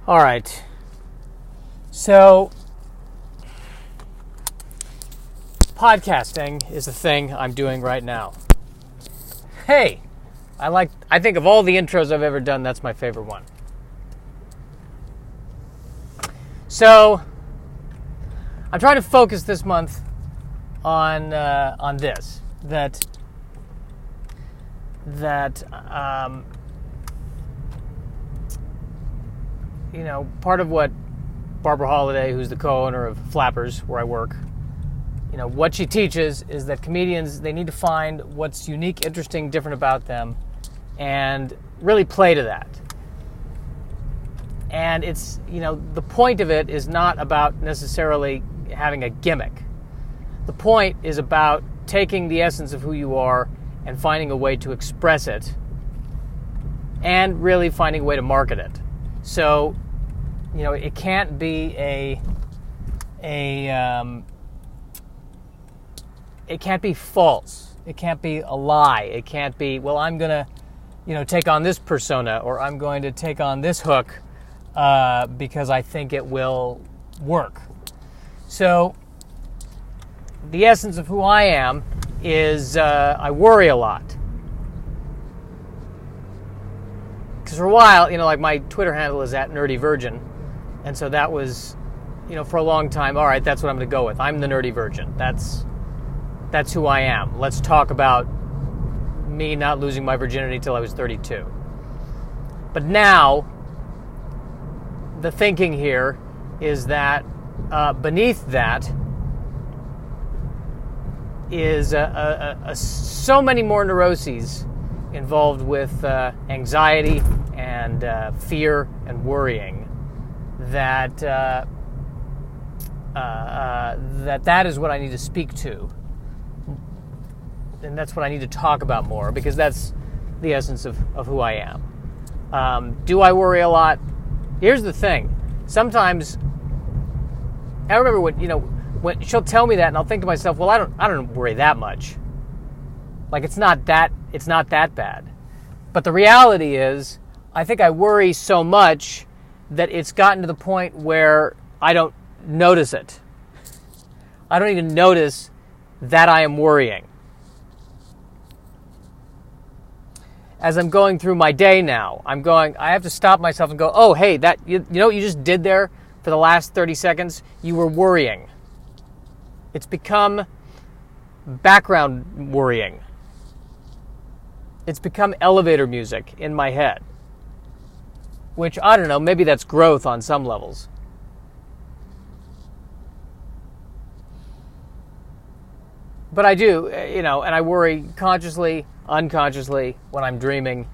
All right. So, podcasting is a thing I'm doing right now. Hey, I think of all the intros I've ever done, that's my favorite one. So, I'm trying to focus this month on this. That part of what Barbara Holiday, who's the co-owner of Flappers, where I work, what she teaches is that comedians, they need to find what's unique, interesting, different about them, and really play to that. And it's, the point of it is not about necessarily having a gimmick. The point is about taking the essence of who you are and finding a way to express it, and really finding a way to market it. So, it can't be it can't be false. It can't be a lie. It can't be, well, I'm going to, take on this persona, or I'm going to take on this hook because I think it will work. So, the essence of who I am is I worry a lot. Because for a while, like my Twitter handle is @nerdyvirgin. And so that was, for a long time, all right, that's what I'm going to go with. I'm the nerdy virgin. That's who I am. Let's talk about me not losing my virginity till I was 32. But now, the thinking here is that beneath that is so many more neuroses involved with anxiety and fear and worrying that that is what I need to speak to, and that's what I need to talk about more, because that's the essence of who I am. Do I worry a lot? Here's the thing. Sometimes I remember when she'll tell me that, and I'll think to myself, well, I don't worry that much. Like it's not that bad. But the reality is, I think I worry so much that it's gotten to the point where I don't notice it. I don't even notice that I am worrying. As I'm going through my day now, I have to stop myself and go, oh, hey, that you know what you just did there for the last 30 seconds? You were worrying. It's become background worrying. It's become elevator music in my head. Which, I don't know, maybe that's growth on some levels. But I do, and I worry consciously, unconsciously, when I'm dreaming.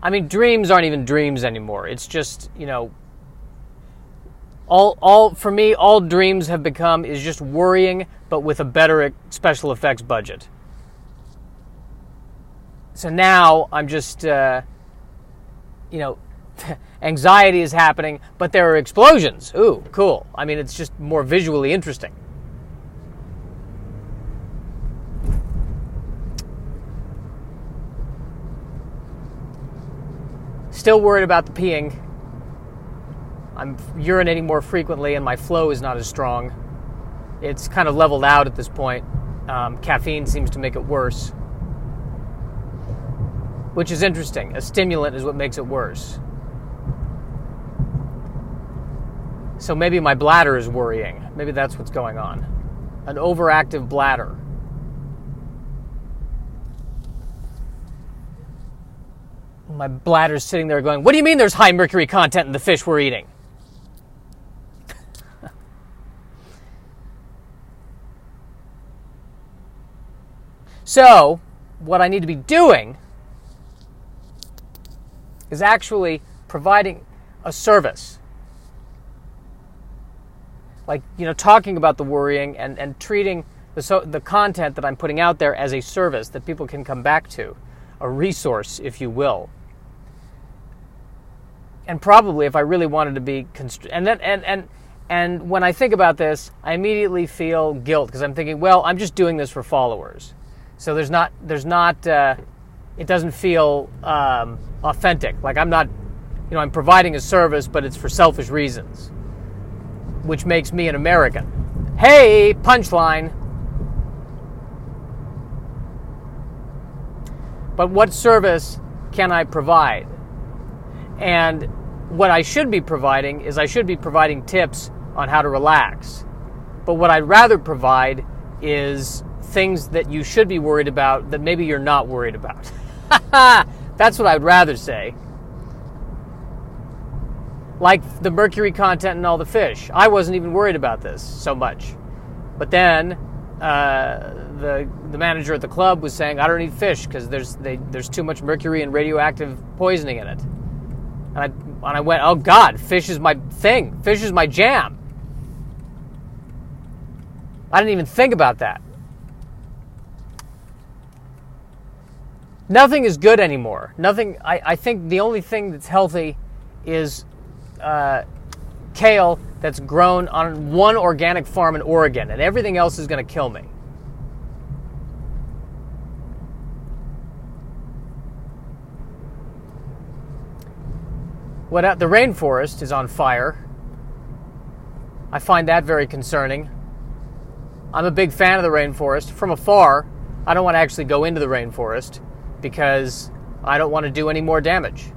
I mean, dreams aren't even dreams anymore. It's just, for me, all dreams have become is just worrying, but with a better special effects budget. So now I'm just, anxiety is happening, but there are explosions. Ooh, cool. I mean, it's just more visually interesting. Still worried about the peeing. I'm urinating more frequently, and my flow is not as strong. It's kind of leveled out at this point. Caffeine seems to make it worse. Which is interesting. A stimulant is what makes it worse. So maybe my bladder is worrying. Maybe that's what's going on. An overactive bladder. My bladder's sitting there going, what do you mean there's high mercury content in the fish we're eating? So, what I need to be doing is actually providing a service. Like, talking about the worrying and treating the content that I'm putting out there as a service that people can come back to, a resource, if you will. And probably, if I really wanted to be and when I think about this, I immediately feel guilt, because I'm thinking, well, I'm just doing this for followers. So there's not it doesn't feel authentic. Like I'm not I'm providing a service, but it's for selfish reasons, which makes me an American. Hey, punchline. But what service can I provide? And what I should be providing is I should be providing tips on how to relax. But what I'd rather provide is things that you should be worried about that maybe you're not worried about. That's what I'd rather say. Like the mercury content in all the fish. I wasn't even worried about this so much. But then the manager at the club was saying, I don't eat fish because there's too much mercury and radioactive poisoning in it. And I went, oh God, fish is my thing. Fish is my jam. I didn't even think about that. Nothing is good anymore. Nothing. I think the only thing that's healthy is kale that's grown on one organic farm in Oregon, and everything else is going to kill me. The rainforest is on fire. I find that very concerning. I'm a big fan of the rainforest. From afar, I don't want to actually go into the rainforest because I don't want to do any more damage.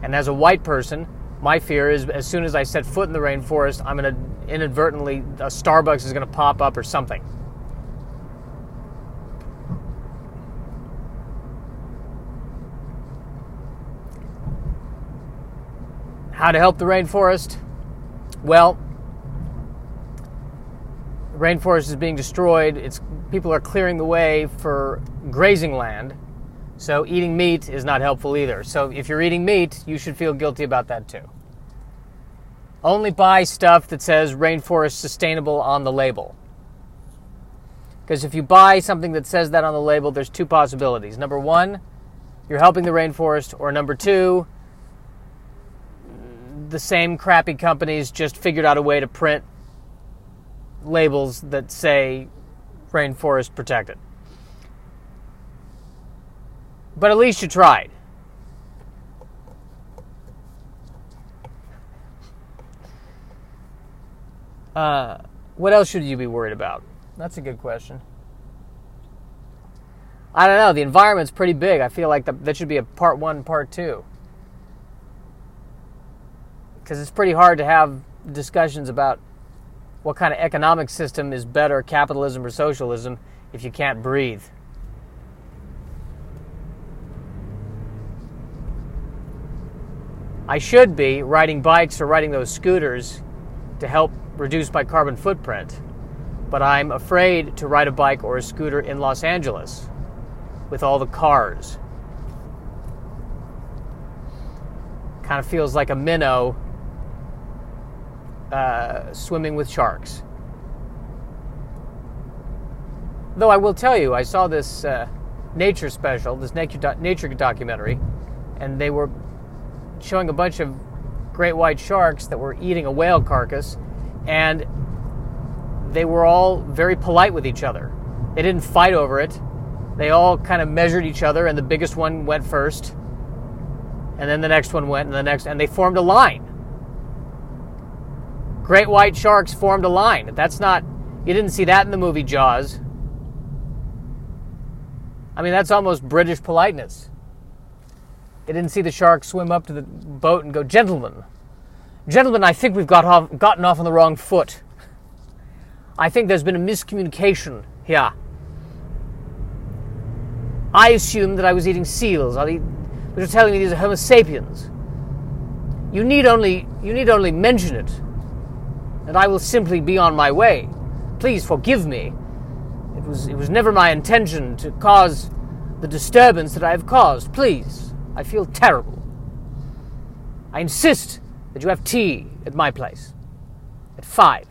And as a white person, my fear is as soon as I set foot in the rainforest, I'm going to inadvertently, a Starbucks is going to pop up or something. How to help the rainforest? Well, the rainforest is being destroyed. People are clearing the way for grazing land. So eating meat is not helpful either. So if you're eating meat, you should feel guilty about that too. Only buy stuff that says rainforest sustainable on the label. Because if you buy something that says that on the label, there's two possibilities. Number one, you're helping the rainforest, or number two, the same crappy companies just figured out a way to print labels that say rainforest protected. But at least you tried. What else should you be worried about? That's a good question. I don't know. The environment's pretty big. I feel like that should be a part one, part two. Because it's pretty hard to have discussions about what kind of economic system is better, capitalism or socialism, if you can't breathe. I should be riding bikes or riding those scooters to help reduce my carbon footprint, but I'm afraid to ride a bike or a scooter in Los Angeles with all the cars. Kind of feels like a minnow swimming with sharks. Though I will tell you, I saw this nature special, this nature documentary, and they were showing a bunch of great white sharks that were eating a whale carcass, and they were all very polite with each other. They didn't fight over it. They all kind of measured each other, and the biggest one went first, and then the next one went, and the next, and they formed a line. Great white sharks formed a line. You didn't see that in the movie Jaws. I mean, that's almost British politeness. You didn't see the shark swim up to the boat and go, Gentlemen, I think we've gotten off on the wrong foot. I think there's been a miscommunication here. I assumed that I was eating seals. You're telling me these are Homo sapiens. You need only mention it, and I will simply be on my way. Please forgive me. It was never my intention to cause the disturbance that I have caused. Please. I feel terrible. I insist that you have tea at my place at 5.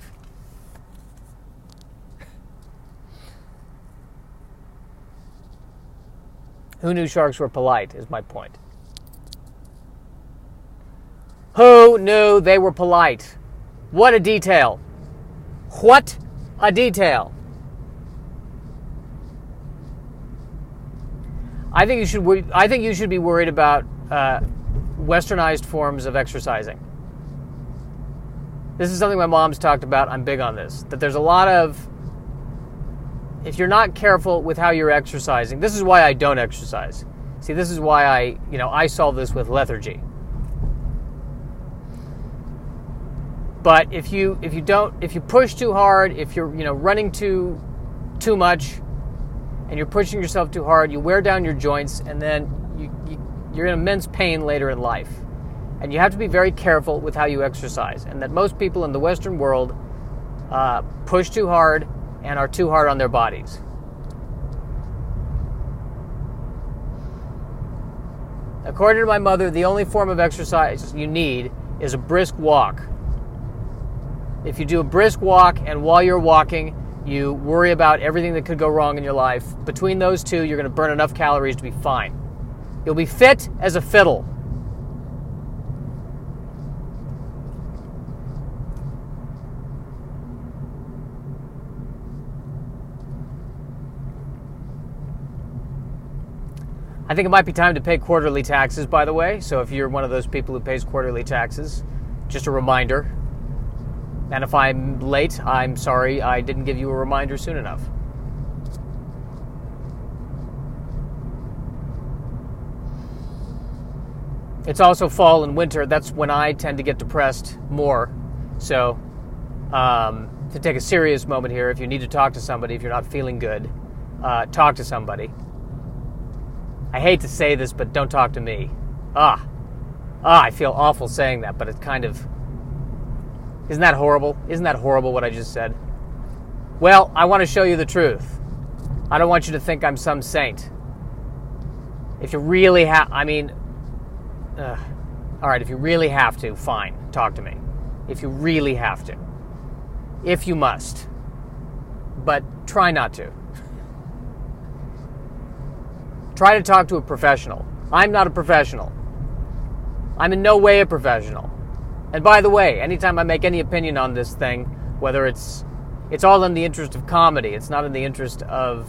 Who knew sharks were polite is my point. Who knew they were polite? What a detail. What a detail. I think you should be worried about westernized forms of exercising. This is something my mom's talked about. I'm big on this. That there's a lot of, if you're not careful with how you're exercising, this is why I don't exercise. See, this is why I solve this with lethargy. But if you push too hard, if you're running too much, and you're pushing yourself too hard, you wear down your joints, and then you're in immense pain later in life. And you have to be very careful with how you exercise. And that most people in the Western world push too hard and are too hard on their bodies. According to my mother, the only form of exercise you need is a brisk walk. If you do a brisk walk, and while you're walking, you worry about everything that could go wrong in your life, between those two, you're going to burn enough calories to be fine. You'll be fit as a fiddle. I think it might be time to pay quarterly taxes, by the way. So if you're one of those people who pays quarterly taxes, just a reminder. And if I'm late, I'm sorry I didn't give you a reminder soon enough. It's also fall and winter. That's when I tend to get depressed more. So to take a serious moment here, if you need to talk to somebody, if you're not feeling good, talk to somebody. I hate to say this, but don't talk to me. I feel awful saying that, but it's kind of... Isn't that horrible? Isn't that horrible what I just said? Well, I want to show you the truth. I don't want you to think I'm some saint. If you really have... all right, if you really have to, fine, talk to me. If you really have to. If you must. But try not to. Try to talk to a professional. I'm not a professional. I'm in no way a professional. And by the way, anytime I make any opinion on this thing, whether it's all in the interest of comedy, it's not in the interest of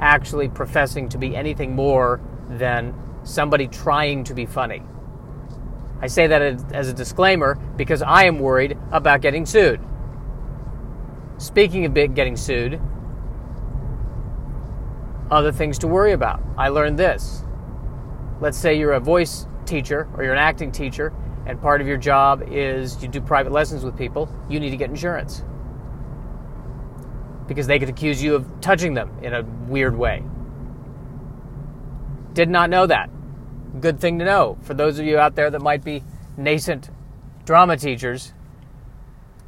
actually professing to be anything more than somebody trying to be funny. I say that as a disclaimer because I am worried about getting sued. Speaking of getting sued, other things to worry about. I learned this. Let's say you're a voice teacher or you're an acting teacher, and part of your job is you do private lessons with people. You need to get insurance because they could accuse you of touching them in a weird way. Did not know that. Good thing to know for those of you out there that might be nascent drama teachers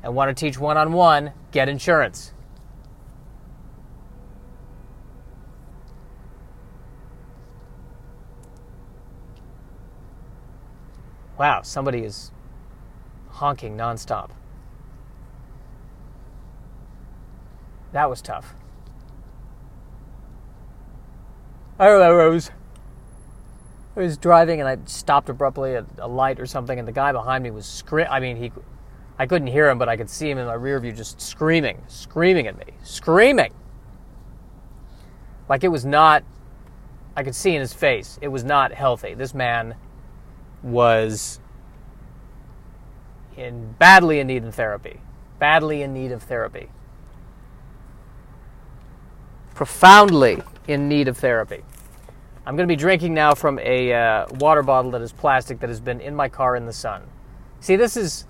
and want to teach one-on-one. Get insurance. Wow, somebody is honking nonstop. That was tough. I was driving and I stopped abruptly at a light or something, and the guy behind me was screaming. I couldn't hear him, but I could see him in my rear view just screaming at me. Screaming! Like it was not, I could see in his face, it was not healthy. This man was badly in need of therapy. Badly in need of therapy. Profoundly in need of therapy. I'm going to be drinking now from a water bottle that is plastic that has been in my car in the sun. See, this is...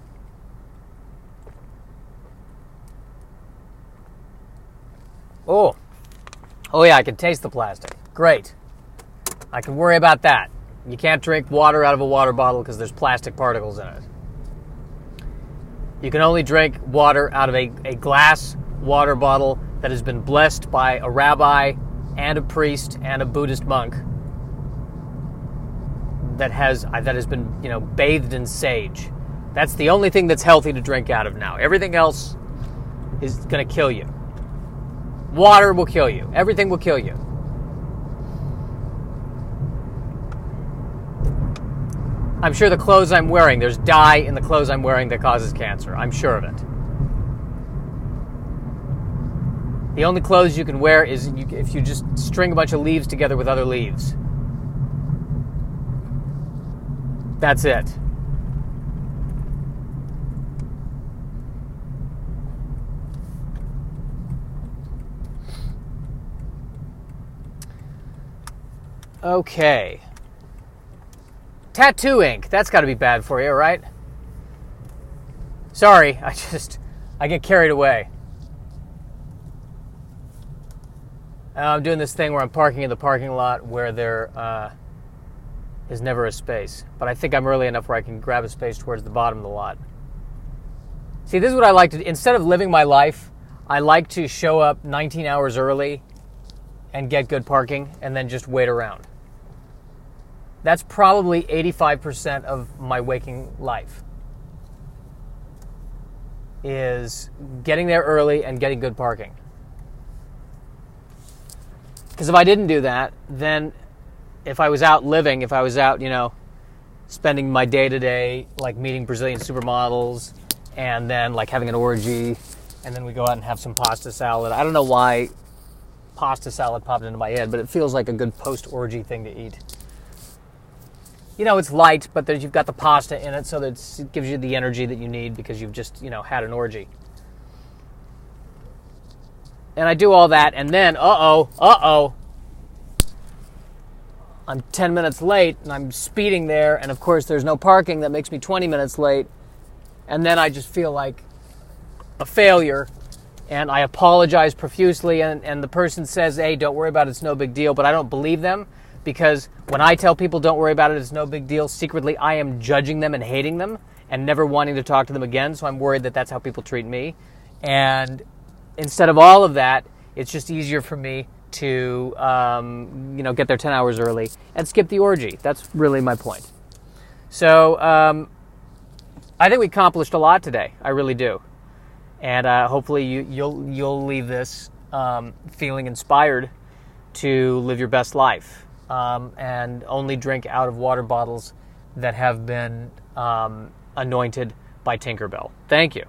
Oh yeah, I can taste the plastic. Great. I can worry about that. You can't drink water out of a water bottle because there's plastic particles in it. You can only drink water out of a glass water bottle that has been blessed by a rabbi and a priest and a Buddhist monk that has been, bathed in sage. That's the only thing that's healthy to drink out of now. Everything else is going to kill you. Water will kill you. Everything will kill you. I'm sure the clothes I'm wearing, there's dye in the clothes I'm wearing that causes cancer. I'm sure of it. The only clothes you can wear is if you just string a bunch of leaves together with other leaves. That's it. Okay. Tattoo ink. That's got to be bad for you, right? Sorry, I get carried away. I'm doing this thing where I'm parking in the parking lot where there is never a space. But I think I'm early enough where I can grab a space towards the bottom of the lot. See, this is what I like to do. Instead of living my life, I like to show up 19 hours early and get good parking and then just wait around. That's probably 85% of my waking life, is getting there early and getting good parking. Because if I didn't do that, then if I was out living, if I was out, spending my day-to-day, like meeting Brazilian supermodels and then like having an orgy, and then we go out and have some pasta salad. I don't know why pasta salad popped into my head, but it feels like a good post-orgy thing to eat. It's light, but you've got the pasta in it, so that it gives you the energy that you need because you've just, had an orgy. And I do all that, and then, I'm 10 minutes late, and I'm speeding there, and of course there's no parking. That makes me 20 minutes late, and then I just feel like a failure, and I apologize profusely, and the person says, hey, don't worry about it, it's no big deal, but I don't believe them. Because when I tell people don't worry about it, it's no big deal, secretly I am judging them and hating them and never wanting to talk to them again. So I'm worried that that's how people treat me. And instead of all of that, it's just easier for me to, get there 10 hours early and skip the orgy. That's really my point. So I think we accomplished a lot today. I really do. And hopefully you'll leave this feeling inspired to live your best life. And only drink out of water bottles that have been anointed by Tinkerbell. Thank you.